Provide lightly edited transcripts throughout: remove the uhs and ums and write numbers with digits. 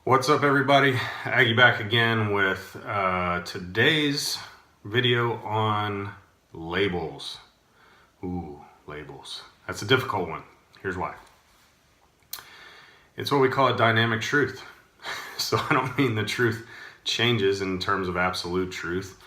What's up, everybody? Aggie back again with today's video on labels. Ooh, labels. That's a difficult one. Here's why. It's what we call a dynamic truth. So I don't mean the truth changes in terms of absolute truth.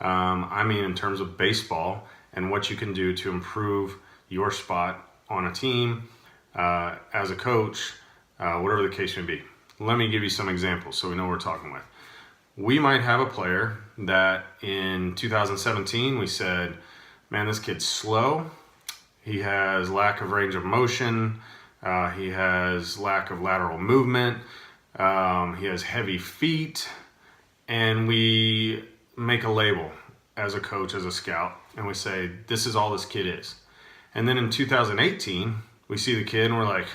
I mean in terms of baseball and what you can do to improve your spot on a team, as a coach, whatever the case may be. Let me give you some examples so we know what we're talking with. We might have a player that in 2017 we said, man, this kid's slow. He has lack of range of motion. He has lack of lateral movement. He has heavy feet. And we make a label as a coach, as a scout, and we say, this is all this kid is. And then in 2018, we see the kid and we're like,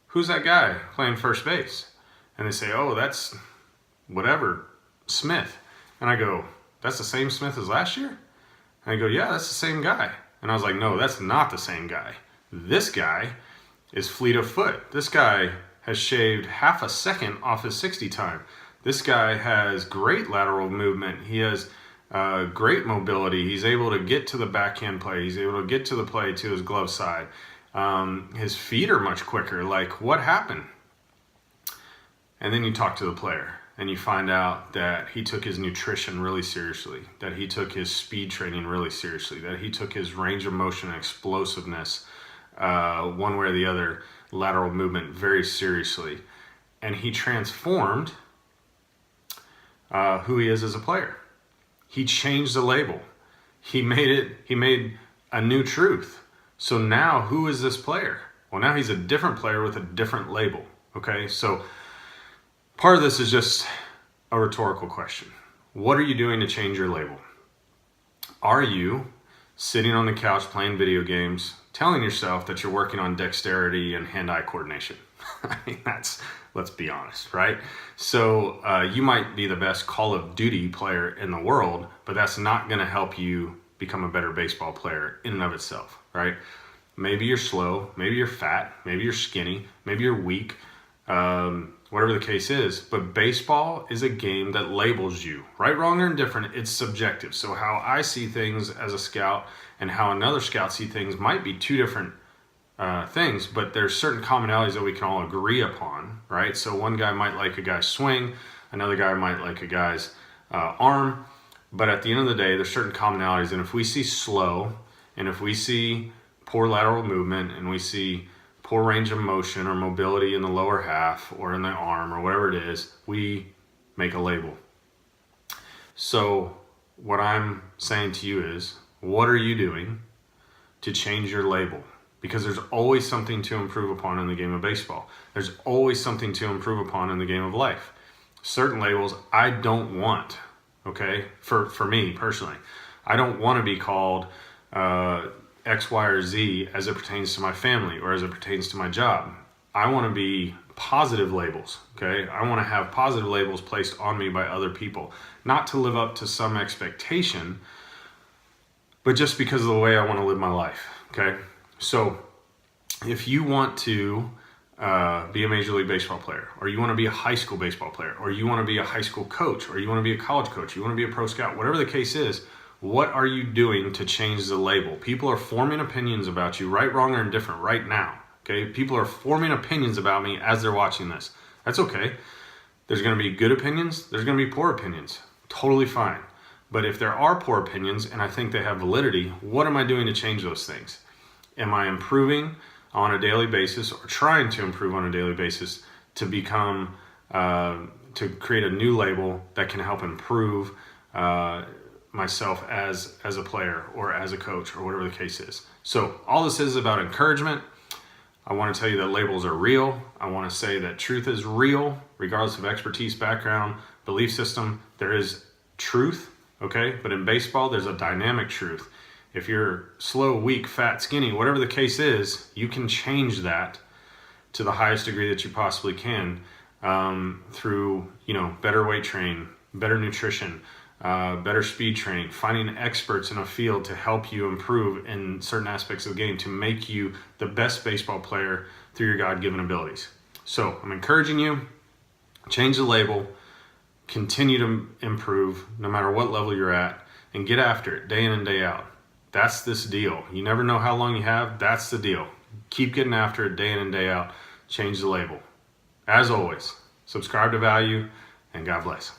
who's that guy playing first base? And they say, oh, that's whatever, Smith. And I go, that's the same Smith as last year? And I go, yeah, that's the same guy. And I was like, no, that's not the same guy. This guy is fleet of foot. This guy has shaved half a second off his 60 time. This guy has great lateral movement. He has great mobility. He's able to get to the backhand play. He's able to get to the play to his glove side. His feet are much quicker. Like, what happened? And then you talk to the player and you find out that he took his nutrition really seriously, that he took his speed training really seriously, that he took his range of motion and explosiveness, one way or the other, lateral movement very seriously. And he transformed who he is as a player. He changed the label. He made a new truth. So now, who is this player? Well, now he's a different player with a different label, okay? So part of this is just a rhetorical question. What are you doing to change your label? Are you sitting on the couch playing video games, telling yourself that you're working on dexterity and hand-eye coordination? I mean, let's be honest, right? So you might be the best Call of Duty player in the world, but that's not gonna help you become a better baseball player in and of itself, right? Maybe you're slow, maybe you're fat, maybe you're skinny, maybe you're weak, whatever the case is. But baseball is a game that labels you. Right, wrong, or indifferent, it's subjective. So how I see things as a scout and how another scout see things might be two different things, but there's certain commonalities that we can all agree upon, right? So one guy might like a guy's swing, another guy might like a guy's arm. But at the end of the day, there's certain commonalities. And if we see slow, and if we see poor lateral movement, and we see poor range of motion or mobility in the lower half or in the arm or whatever it is, we make a label. So what I'm saying to you is, what are you doing to change your label? Because there's always something to improve upon in the game of baseball. There's always something to improve upon in the game of life. Certain labels I don't want. Okay, for me personally, I don't want to be called X, Y, or Z as it pertains to my family or as it pertains to my job. I want to be positive labels, okay? I want to have positive labels placed on me by other people, not to live up to some expectation, but just because of the way I want to live my life, okay? So if you want to be a Major League Baseball player, or you want to be a high school baseball player, or you want to be a high school coach, or you want to be a college coach, you want to be a pro scout, whatever the case is, what are you doing to change the label? People are forming opinions about you, right, wrong, or indifferent, right now, okay? People are forming opinions about me as they're watching this. That's okay. There's going to be good opinions, there's going to be poor opinions. Totally fine. But if there are poor opinions, and I think they have validity, what am I doing to change those things? Am I improving on a daily basis, or trying to improve on a daily basis to become, to create a new label that can help improve myself as a player or as a coach or whatever the case is? So all this is about encouragement. I want to tell you that labels are real. I want to say that truth is real, regardless of expertise, background, belief system. There is truth, okay? But in baseball, there's a dynamic truth. If you're slow, weak, fat, skinny, whatever the case is, you can change that to the highest degree that you possibly can through, better weight training, better nutrition, better speed training, finding experts in a field to help you improve in certain aspects of the game to make you the best baseball player through your God-given abilities. So I'm encouraging you, Change the label, continue to improve no matter what level you're at, and get after it day in and day out. That's this deal. You never know how long you have. That's the deal. Keep getting after it day in and day out. Change the label. As always, subscribe to Value, and God bless.